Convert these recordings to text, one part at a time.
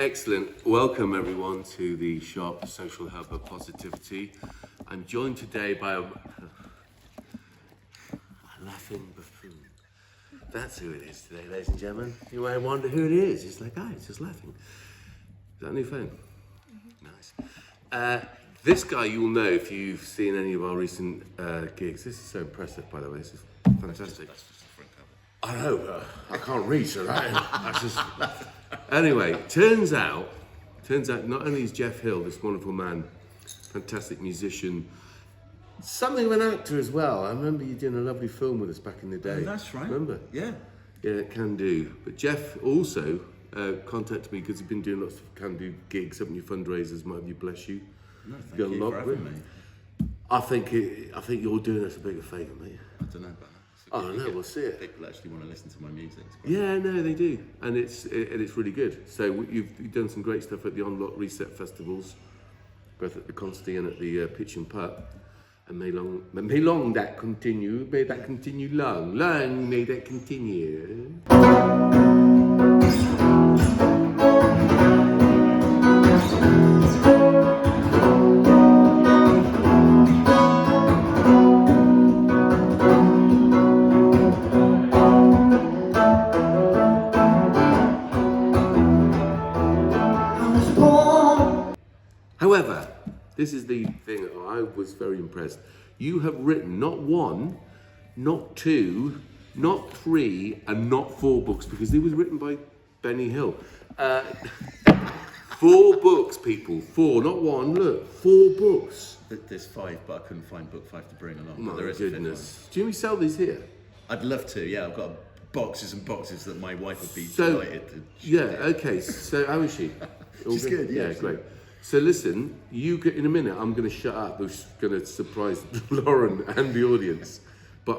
Excellent. Welcome everyone to the S.H.O.P Social Hub of Positivity. I'm joined today by a laughing buffoon. That's who it is today, ladies and gentlemen. You might wonder who it is. It's like, he's just laughing. Is that a new phone? Nice. This guy you'll know if you've seen any of our recent gigs. This is so impressive, by the way. This is fantastic. That's just a front cover. I know, I can't reach it, right? That's just... Anyway, turns out not only is Geoff Hill this wonderful man, fantastic musician, something of an actor as well. I remember you doing a lovely film with us back in the day. Oh, that's right. Remember? Yeah. Yeah, Kandu. But Geoff also contacted me because he's been doing lots of Kandu gigs, haven't you, fundraisers, might have you, bless you. No, thank you for having me. I think you're doing us a bigger favour, mate. I don't know about that. Oh no, we'll see it. People actually want to listen to my music. Yeah, no, they do, and it's really good. So you've done some great stuff at the Unlock Reset festivals, both at the Consti and at the Pitch and Putt. And may long that continue. May that continue long may that continue. However, this is the thing that I was very impressed. You have written not one, not two, not three, and not four books, because they was written by Benny Hill. 4 books, people. 4, not one. Look, 4 books. There's 5, but I couldn't find book 5 to bring along. My there is goodness. Do you sell these here? I'd love to, yeah. I've got boxes and boxes that my wife would be delighted to. Yeah, okay. So how is she? She's good, yeah. Great. So listen, in a minute, I'm going to shut up. I'm going to surprise Lauren and the audience. But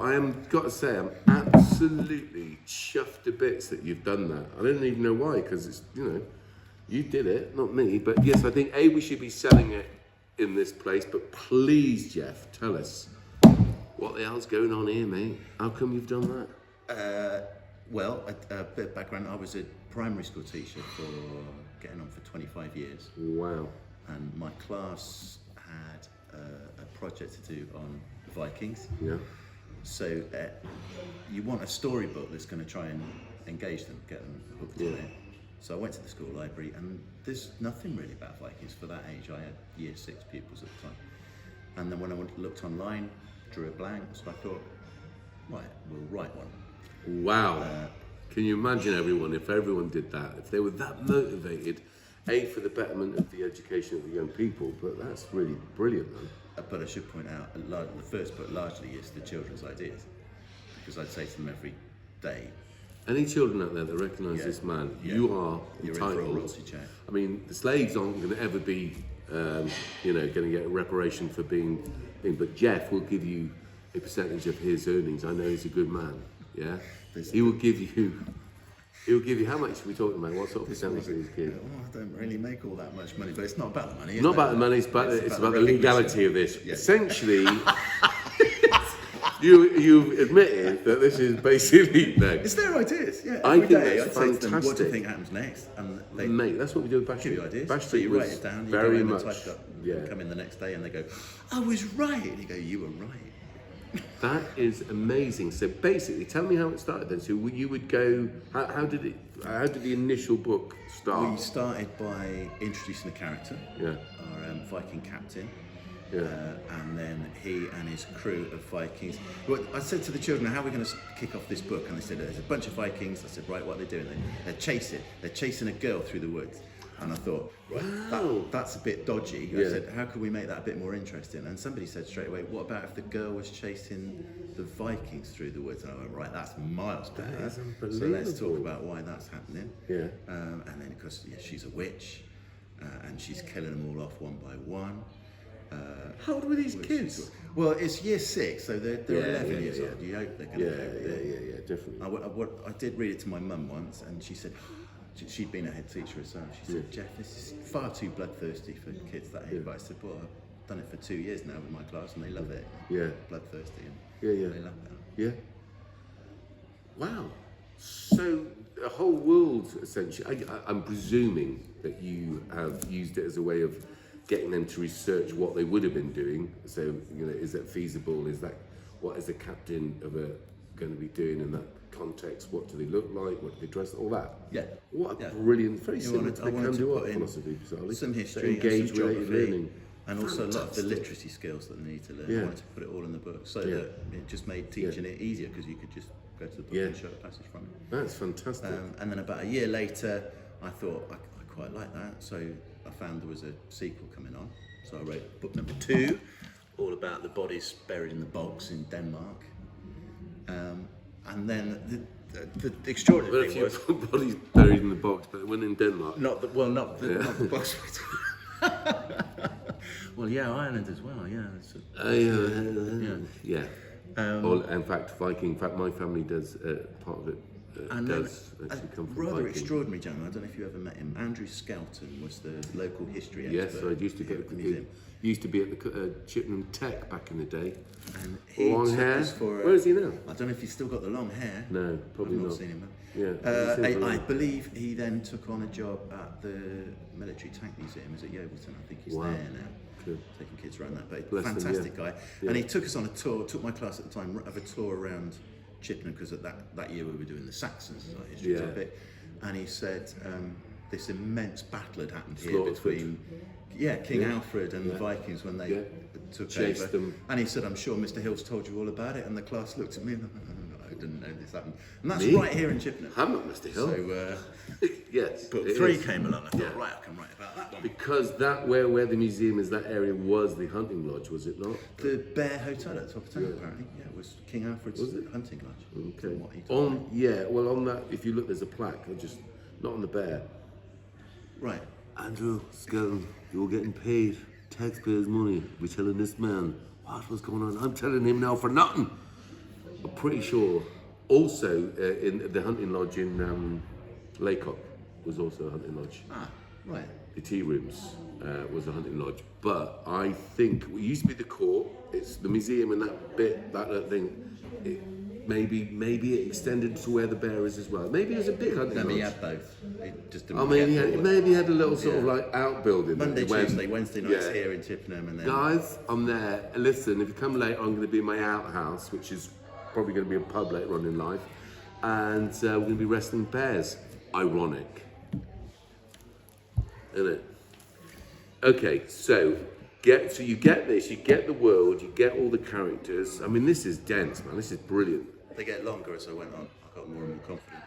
got to say, I'm absolutely chuffed to bits that you've done that. I don't even know why, because it's, you did it, not me. But yes, I think, we should be selling it in this place. But please, Geoff, tell us, what the hell's going on here, mate? How come you've done that? Well, a bit of background. I was a primary school teacher for getting on for 25 years. Wow. And my class had a project to do on the Vikings. Yeah. So you want a storybook that's going to try and engage them, get them hooked on it. So I went to the school library, and there's nothing really about Vikings for that age. I had year 6 pupils at the time. And then when I looked online, drew a blank, so I thought, right, we'll write one. Wow. Can you imagine if everyone did that, if they were that motivated, for the betterment of the education of the young people, but that's really brilliant, man. But I should point out, the first book largely is the children's ideas, because I'd say to them every day, any children out there that recognise this man, you're in entitled. for a royalty check. I mean, the slaves aren't going to ever be, going to get a reparation for being, but Geoff will give you a percentage of his earnings. I know he's a good man, yeah? He will give you, how much are we talking about? What sort of percentage of his kids? Well, I don't really make all that much money, but it's not about the money. Not about the money, but it's about the legality of this. Yeah. Essentially, you've admitted that this is basically It's their ideas, yeah. I think day, that's I'd say to them, fantastic. what do you think happens next? And they Mate, that's what we do with Bash give Street. you ideas. Bash So Street you was write it down, you very go home much, and type it up, come in the next day and they go, I was right. And you go, you were right. That is amazing. So basically, tell me how it started then. So you would go, how did the initial book start? We started by introducing a character, our Viking captain, and then he and his crew of Vikings. Well, I said to the children, how are we going to kick off this book? And they said, there's a bunch of Vikings. I said, right, what are they doing? They're chasing a girl through the woods. And I thought, that's a bit dodgy. I said, how can we make that a bit more interesting? And somebody said straight away, what about if the girl was chasing the Vikings through the woods? And I went, right, that's miles better. So let's talk about why that's happening. Yeah. And then, of course, she's a witch, and she's killing them all off one by one. How old were these kids? Well, it's year 6, so they're 11 years old. You hope they're going to Yeah, definitely. I did read it to my mum once, and she said, she'd been a head teacher herself. She said, Geoff, this is far too bloodthirsty for kids that age. But I said, well, I've done it for 2 years now with my class, and they love it. Yeah. Bloodthirsty, and Yeah. they love that. Yeah. Wow. So the whole world, essentially, I'm presuming that you have used it as a way of getting them to research what they would have been doing. So, is that feasible? Is that what is the captain of a going to be doing in that context? What do they look like? What do they dress? All that. Yeah. What a brilliant, very similar to the Kandu art philosophy, bizarrely. Some history, engage and some related geography, learning. and also a lot of the literacy skills that they need to learn. Yeah. I wanted to put it all in the book so that it just made teaching it easier because you could just go to the book and show a passage from it. That's fantastic. And then about a year later, I thought I quite like that, so I found there was a sequel coming on. So I wrote book number 2, all about the bodies buried in the bogs in Denmark. And then the extraordinary thing was bodies buried in the box, but it went in Denmark. not the bogs. Well, yeah, Ireland as well. Yeah. Yeah. In fact, my family does part of it. And does then actually come from rather Viking. extraordinary gentleman. I don't know if you ever met him. Andrew Skelton was the local history expert. Yes, I used to here at the museum. used to be at the Chippenham Tech back in the day. And he Long took hair. us for Where is he now? I don't know if he's still got the long hair. No, probably I've not not. seen him. Yeah. I believe he then took on a job at the Military Tank Museum. Is at Yeovilton. I think he's there now. Good. Taking kids around that. But Bless him, fantastic yeah. guy. And he took us on a tour. Took my class at the time of a tour around Chippenham because at that year we were doing the Saxons as our history topic. And he said this immense battle had happened here between King Alfred and the Vikings when they took Chased over. them. And he said, "I'm sure Mr. Hill's told you all about it." And the class looked at me and I didn't know this happened. And that's Me? right here in Chippenham. I'm not Mr. Hill. So yes. book it 3 is. came along. I thought, right, I can write about that one. Because where the museum is, that area was the hunting lodge, was it not? The Bear Hotel at the top of town, apparently. Yeah, it was King Alfred's hunting lodge. Okay. from what he told me. On that, if you look, there's a plaque. Just not on the bear. Right. Andrew Skelton, you're getting paid taxpayers' money. We're telling this man what's going on. I'm telling him now for nothing. I'm pretty sure. Also, in the hunting lodge in Laycock was also a hunting lodge. Ah, right. The tea rooms was a hunting lodge, but I think it used to be the court. It's the museum and that bit, that little thing. Maybe it extended to where the bear is as well. Maybe it was a big hunting lodge. Maybe he had both. It just didn't Maybe he had a little sort of like outbuilding. Monday, Tuesday, Wednesday nights here in Chippenham, and then Guys, I'm there. Listen, if you come late, I'm going to be in my outhouse, which is probably going to be a pub later on in life, and we're going to be wrestling bears. Ironic, isn't it? Okay, so you get this, you get the world, you get all the characters. I mean, this is dense, man. This is brilliant. they get longer as I went on. I got more and more confident.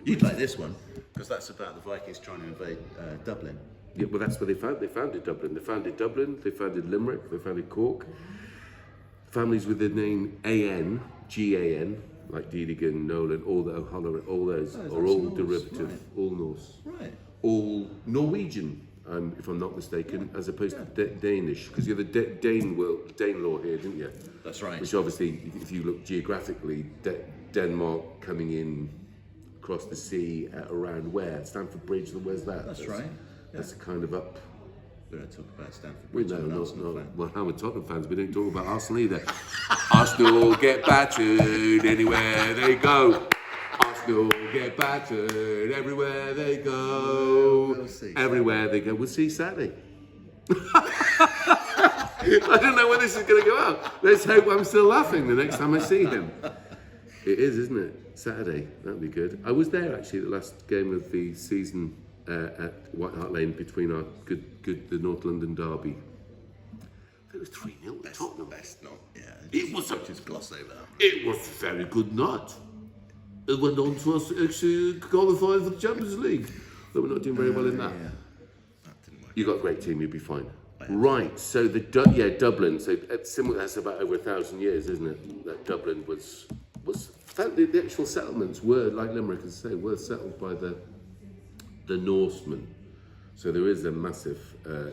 You'd like this one because that's about the Vikings trying to invade Dublin. Yeah, well, that's where they founded Dublin. They founded Dublin, they founded Limerick, they founded Cork. Families with the name A.N., G.A.N., like Deedigan, Nolan, all those are all Norse, derivative, right. all Norse. Right. All Norwegian, if I'm not mistaken, as opposed to Danish, because you had the Dane law here, didn't you? That's right. Which obviously, if you look geographically, Denmark coming in across the sea around where? Stamford Bridge, where's that? That's right. That's kind of up. We don't talk about Stamford We Bridge. know, I'm an not, Arsenal fan. well, now we're Tottenham fans, we don't talk about Arsenal either. Arsenal get battered anywhere they go. Arsenal get battered everywhere they go. We'll see. Everywhere they go. We'll see Saturday. I don't know when this is going to go out. Let's hope I'm still laughing the next time I see him. It is, isn't it? Saturday. That'd be good. I was there actually the last game of the season at White Hart Lane between our the North London derby. It was 3-0 to Tottenham. Best not. Yeah. It was just gloss over that. It was a very good night. It went on to us actually qualify for the Champions League. But we're not doing very well in that. Yeah. That didn't work. You got a great team, you'll be fine. Right, so Dublin. So similar. That's about over 1,000 years, isn't it? That Dublin was the actual settlements were, like Limerick, as I say, were settled by the Norsemen. So there is a massive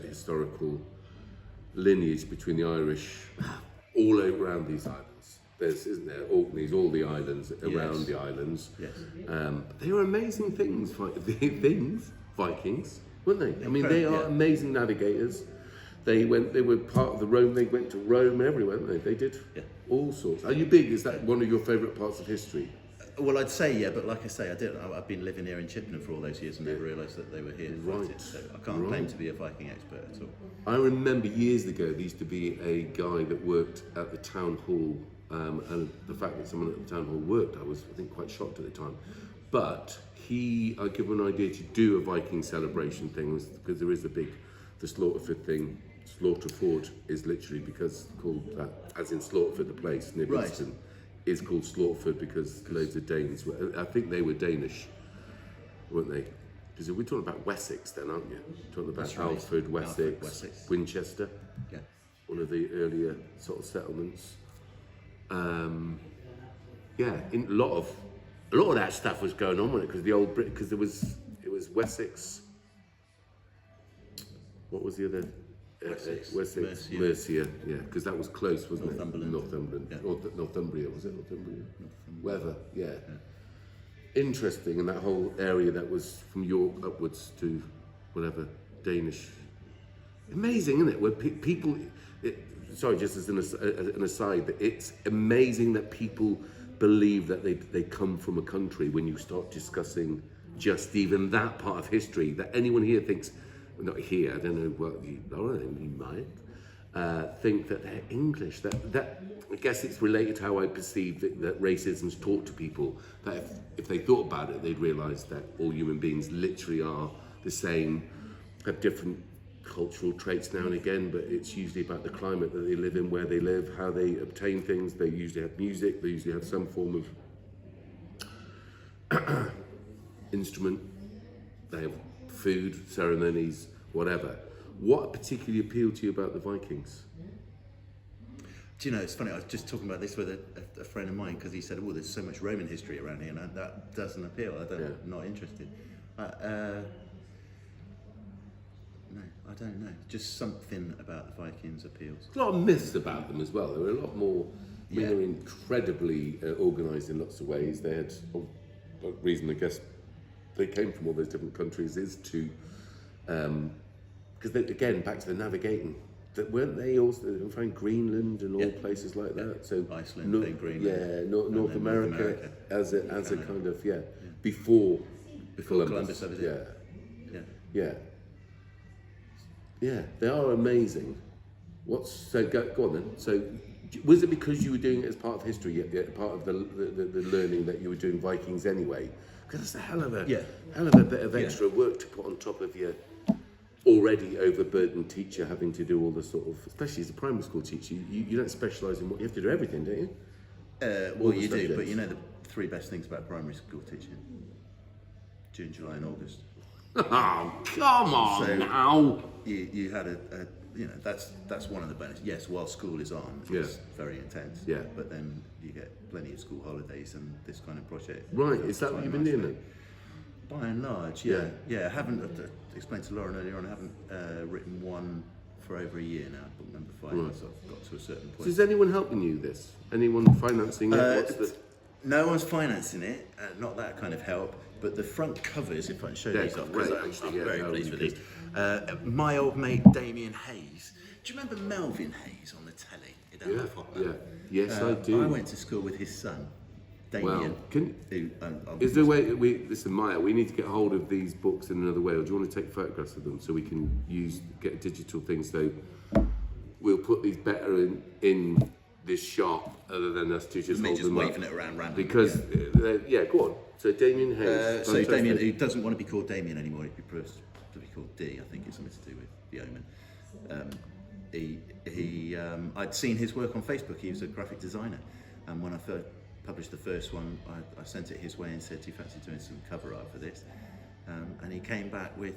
historical lineage between the Irish all over these islands. Isn't there? All the islands around the islands. Yes. They were amazing things, Vikings, weren't they? I mean, they are amazing navigators. They were part of the Rome. They went to Rome and everywhere, weren't they? They did all sorts. Are you big? Is that one of your favourite parts of history? Well, I'd say yeah, but like I say, I've been living here in Chippenham for all those years and never realised that they were here. Right. So I can't claim to be a Viking expert at all. I remember years ago there used to be a guy that worked at the town hall, and the fact that someone at the town hall worked, I think quite shocked at the time. But I gave him an idea to do a Viking celebration thing because there is the Slaughterford thing. Slaughterford is literally called that, as in Slaughterford, the place near Winston, is called Slaughterford because loads of Danes. I think they were Danish, weren't they? Because we're talking about Wessex then, aren't you? Talking about Alfred, Wessex, Winchester. Yeah. One of the earlier sort of settlements. A lot of that stuff was going on with it because it was Wessex. What was the other? Wessex, Mercia, yeah, because that was close, wasn't it? Northumberland, yeah. Northumbria, was it? Northumbria? Weather, yeah. Interesting, and that whole area that was from York upwards to whatever, Danish. Amazing, isn't it? Where people, sorry, just as an aside, that it's amazing that people believe that they come from a country when you start discussing just even that part of history, that anyone here thinks, not here, I don't know what you might think that they're English. That I guess it's related to how I perceive that racism's taught to people. That if they thought about it, they'd realise that all human beings literally are the same, have different cultural traits now and again, but it's usually about the climate that they live in, where they live, how they obtain things. They usually have music. They usually have some form of instrument. They have food, ceremonies, whatever. What particularly appealed to you about the Vikings? Do you know, it's funny, I was just talking about this with a friend of mine because he said, there's so much Roman history around here and that doesn't appeal. I'm not interested. No, I don't know. Just something about the Vikings appeals. There's a lot of myths about them as well. There were a lot more, they're incredibly organised in lots of ways. They had, a reason I guess they came from all those different countries is to, because again, back to the navigating, that weren't they also find Greenland and all places like that? So Iceland, Greenland, North America as a kind of before Columbus over there. Yeah, they are amazing. Go on then. So was it because you were doing it as part of history, part of the learning that you were doing Vikings anyway? Because it's a hell of a bit of extra work to put on top of your already overburdened teacher having to do all the sort of, especially as a primary school teacher, you don't specialise in what you have to do everything, don't you? Well, you do, but you know the three best things about primary school teaching: June, July, and August. Oh, come on now! You had that's one of the benefits. Yes, while school is on, it's very intense. Yeah. But then you get plenty of school holidays and this kind of project. Right, is that what you've been doing then? By and large, yeah. I haven't explained to Lauren earlier on. I haven't written one for over a year now. Book number 5. Right. So I've got to a certain point. So is anyone helping you this? Anyone financing it? No one's financing it. Not that kind of help. But the front covers, if I can show these off, because I'm very pleased with these. My old mate Damien Hayes. Do you remember Melvin Hayes on the telly? Yeah. Yes, I do. I went to school with his son, Damien. Well, is there a way? Listen, Maya, we need to get hold of these books in another way. Or do you want to take photographs of them so we can get a digital thing? So we'll put these better in this shop, other than us two just hold them waving it around randomly. Because go on. So Damien Hayes. So Damien, who doesn't want to be called Damien anymore, he'd be prefers to be called D. I think it's something to do with the Omen. I'd seen his work on Facebook. He was a graphic designer, and when I first published the first one, I sent it his way and said, "Do you fancy doing some cover art for this?" And he came back with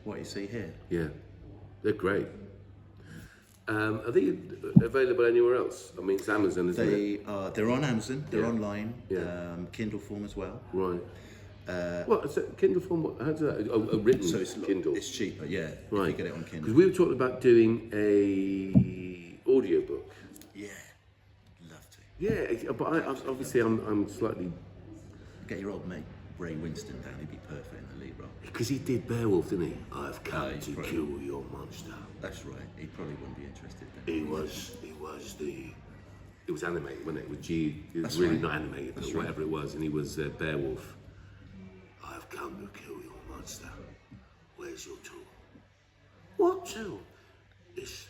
what you see here. Yeah, they're great. Are they available anywhere else? I mean, it's Amazon, isn't it? They're on Amazon. They're online. Kindle form as well. Right. What? So Kindle form? How does that? A written so it's Kindle. It's cheaper, yeah. Right. If you get it on Kindle. Because we were talking about doing a audiobook. Yeah. Love to. Yeah, but obviously I'm slightly. Get your old mate Ray Winston down. He'd be perfect in the lead role. Because he did Beowulf, didn't he? I've come to kill your monster. That's right. He probably wouldn't be interested then. He was the It was animated, wasn't it? It was G. It was That's really right. not animated, but That's whatever it was, and he was Beowulf. I've come to kill your monster. Where's your tool? What tool? This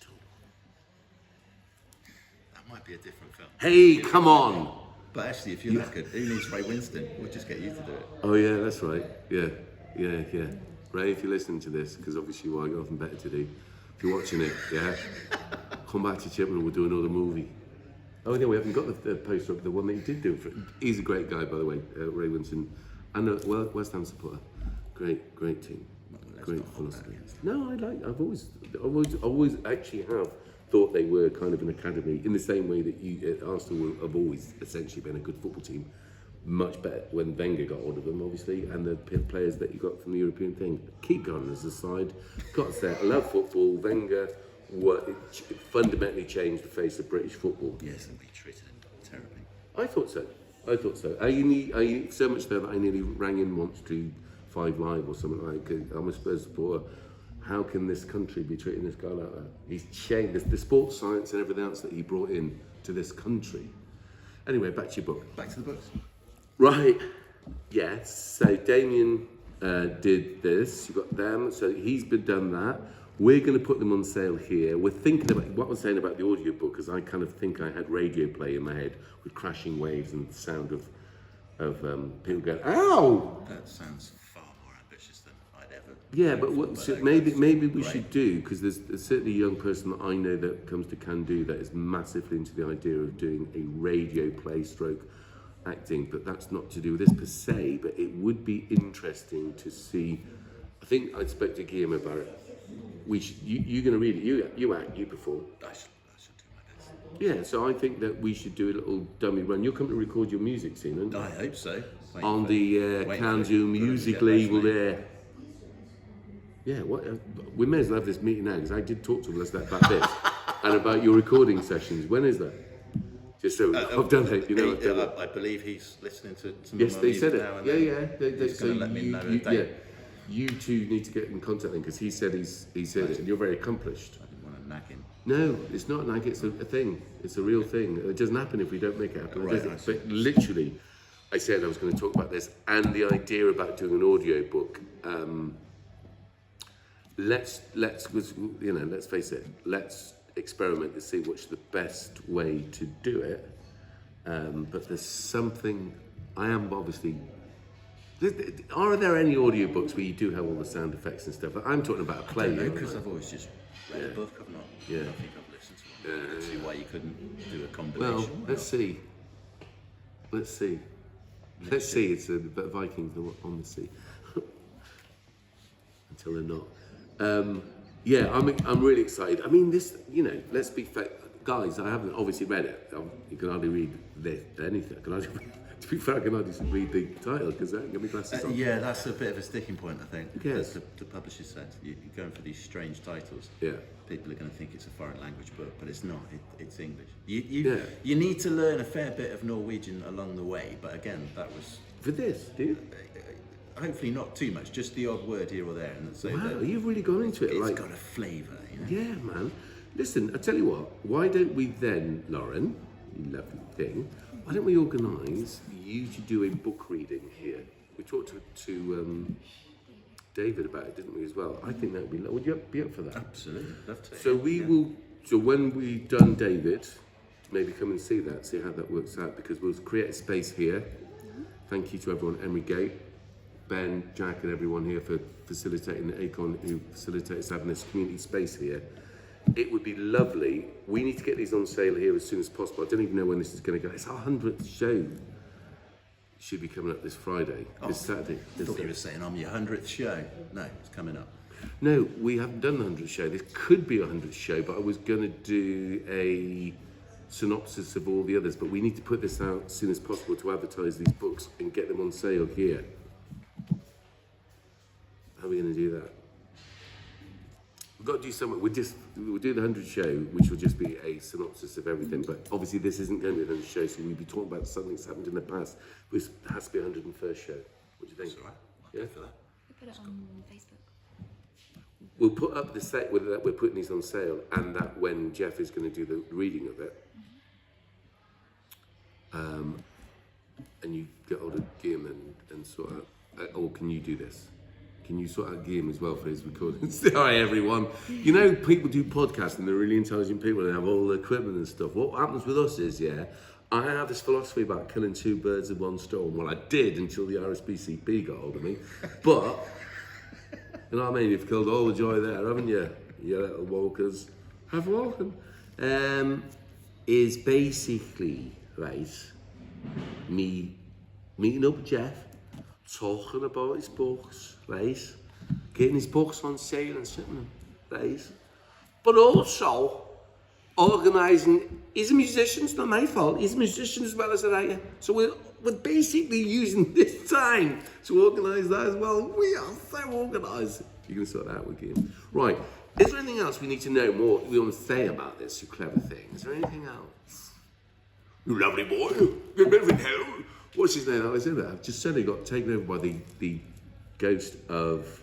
tool. That might be a different film. Hey, come on! But actually, if you're that good, who needs Ray Winston? We'll just get you to do it. Oh yeah, that's right. Yeah. Ray, if you're listening to this, because obviously you've got nothing better to do. If you're watching it, yeah, come back to Chipman and we'll do another movie. Oh yeah, we haven't got the poster up, the one that he did do for it. He's a great guy, by the way, Ray Winston. And West Ham supporter. Great team. Great philosophy. No, I've always actually have thought they were kind of an academy in the same way that Arsenal have always essentially been a good football team. Much better when Wenger got hold of them, obviously, and the players that you got from the European thing. Keep going as a side. Got to say, I love football. Wenger fundamentally changed the face of British football. Yes, and we treated him terribly. I thought so. I so much so that I nearly rang in once to 5 Live or something like that. I'm a Spurs supporter. How can this country be treating this guy like that? He's changed the sports science and everything else that he brought in to this country. Anyway, back to your book. Back to the books. Right. Yes. So Damien did this. You got them. So he's done that. We're going to put them on sale here. We're thinking about what I was saying about the audiobook, because I kind of think I had radio play in my head with crashing waves and the sound of people going, "Ow!" That sounds far more ambitious than I'd ever. Yeah, but maybe we should do, because there's certainly a young person that I know that comes to Kandu that is massively into the idea of doing a radio play stroke acting, but that's not to do with this per se, but it would be interesting to see. I think I spoke to Guillaume about it. You're going to read it. You act. You perform. I should do my best. Yeah. So I think that we should do a little dummy run. You'll come to record your music scene, aren't you? I hope so. On the Kandu music label there. Yeah. We may as well have this meeting now, because I did talk to him about this and about your recording sessions. When is that? Just so I've done it, I believe he's listening to some yes, of my they music said it. now, and He's going to let me know a date. You two need to get in contact then, because he said it, and you're very accomplished. I didn't want to nag him. No, it's not like it's a thing. It's a real thing. It doesn't happen if we don't make it happen. Right, But literally, I said I was going to talk about this and the idea about doing an audio book. Let's face it. Let's experiment to see what's the best way to do it. But there's something. I am obviously. Are there any audiobooks where you do have all the sound effects and stuff? I'm talking about a play. No, because I've always just read a book. I've not. Yeah. I don't think I've listened to one. I don't see why you couldn't do a combination. Well, let's see. It's the Vikings are on the sea until they're not. I'm really excited. I mean, this. Let's be fair, guys. I haven't obviously read it. You can hardly read anything. To be fair, I can hardly read the title because I haven't got my glasses on. Yeah, that's a bit of a sticking point, I think. Yes. The publisher said you're going for these strange titles. Yeah. People are going to think it's a foreign language book, but it's not. It's English. You need to learn a fair bit of Norwegian along the way, but again, that was For this, do you? hopefully not too much, just the odd word here or there, and so Wow, that you've really gone into it. it's got a flavour. Yeah, man. Listen, I tell you what. Why don't we then, Lauren? You lovely thing. Why don't we organise you to do a book reading here? We talked to David about it, didn't we, as well? I think that would be. Would you be up for that? Absolutely, love to. So we will. So when we've done David, maybe come and see how that works out, because we'll create a space here. Thank you to everyone, Emery Gate, Ben, Jack, and everyone here for facilitating Acon, who facilitates having this community space here. It would be lovely. We need to get these on sale here as soon as possible. I don't even know when this is going to go. It's our 100th show. Should be coming up this Friday, this Saturday. I thought you were saying I'm your 100th show. No, it's coming up. No, we haven't done the 100th show. This could be a 100th show, but I was going to do a synopsis of all the others. But we need to put this out as soon as possible to advertise these books and get them on sale here. How are we going to do that? We've got to do something. We'll do the 100th show, which will just be a synopsis of everything. But obviously, this isn't going to be the 100th show, so we'll be talking about something that's happened in the past. But it has to be 101st show. What do you think? That's all right. Yeah, for that. We put it on Facebook. We'll put up the set that we're putting these on sale, and that when Geoff is going to do the reading of it, and you get hold of Guillaume and sort out, or can you do this? Can you sort out Guillaume as well for his recordings? Hi everyone. You know, people do podcasts and they're really intelligent people and have all the equipment and stuff. What happens with us is, I have this philosophy about killing two birds with one stone. Well, I did until the RSPCP got hold of me. But, you know what I mean? You've killed all the joy there, haven't you? You little walkers. Have a welcome. Is basically, right, me meeting up with Geoff, talking about his books, right? Getting his books on sale and sitting them, right? But also organising. He's a musician, it's not my fault. He's a musician as well as a writer. So we're basically using this time to organise that as well. We are so organised. You can sort that out with him. Right. Is there anything else we need to know more we want to say about this, you clever thing? Is there anything else? You lovely boy. You're a hell. What's his name? I said that. I've just suddenly got taken over by the ghost of,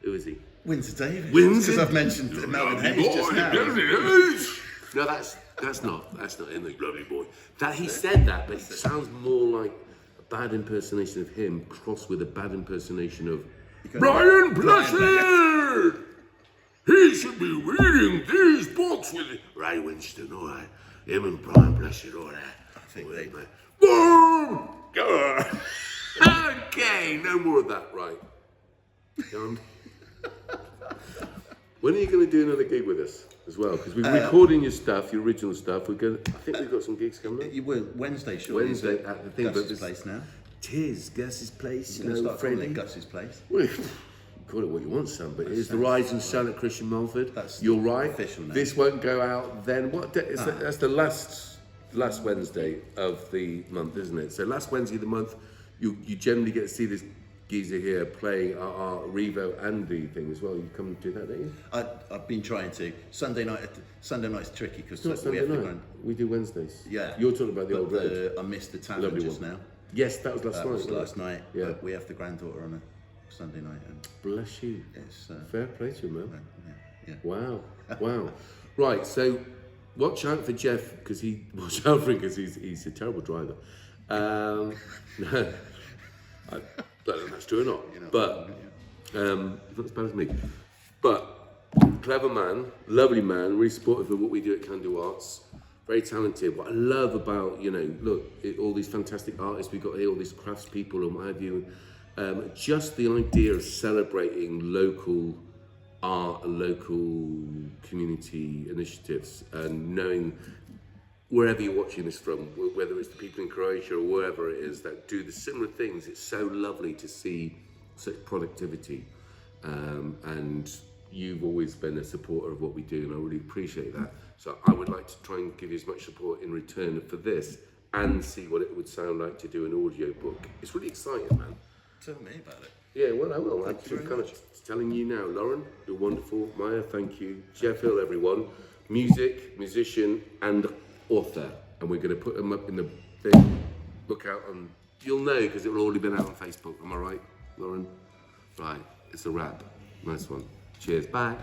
who is he? Windsor Davis. Windsor. Because I've mentioned Melvin Hayes just now. No, that's not in the lovely boy. That he said that, but it sounds more like a bad impersonation of him crossed with a bad impersonation of Brian Blessed. He should be reading these books with Ray Winston, all right. Him and Brian Blessed, all right. I think they. Boom! Okay, no more of that, right? Done. When are you going to do another gig with us as well? Because we're recording your stuff, your original stuff. I think we've got some gigs coming up. You will Wednesday, surely. Wednesday at the thing, Gus's place now. Tis Gus's place, You're going to start calling it Gus's place. Well, call it what you want, son, but it is the Rising Sun at Christian Mulford. You're right. Official name. This won't go out then. What day is that? That's the last Wednesday of the month, isn't it? So last Wednesday of the month, you generally get to see this geezer here playing our Revo and the thing as well. You come and do that, don't you? I've been trying to. Sunday night's tricky because Not Sunday night. We do Wednesdays. Yeah. You're talking about the old road. I missed the tavern just now. Yes, that was last night. That was last night. Yeah. But we have the granddaughter on a Sunday night. And bless you. it's, fair play to you, man. Yeah. Wow. Right, so watch out for Geoff because he's a terrible driver. No, I don't know if that's true or not, but not as bad as me. But clever man, lovely man, really supportive of what we do at Kandu Arts. Very talented. What I love about, all these fantastic artists we've got here, all these craftspeople and what have you, just the idea of celebrating local art and local community initiatives and knowing wherever you're watching this from, whether it's the people in Croatia or wherever it is that do the similar things, it's so lovely to see such productivity. And you've always been a supporter of what we do, and I really appreciate that. So I would like to try and give you as much support in return for this and see what it would sound like to do an audio book. It's really exciting, man. Tell me about it. Yeah, well, I will. I'm kind of telling you now. Lauren, you're wonderful. Maya, thank you. Geoff Hill, everyone. Musician, and author. And we're going to put them up in the thing. Look out on... You'll know because it will already been out on Facebook. Am I right, Lauren? Right. It's a wrap. Nice one. Cheers. Bye.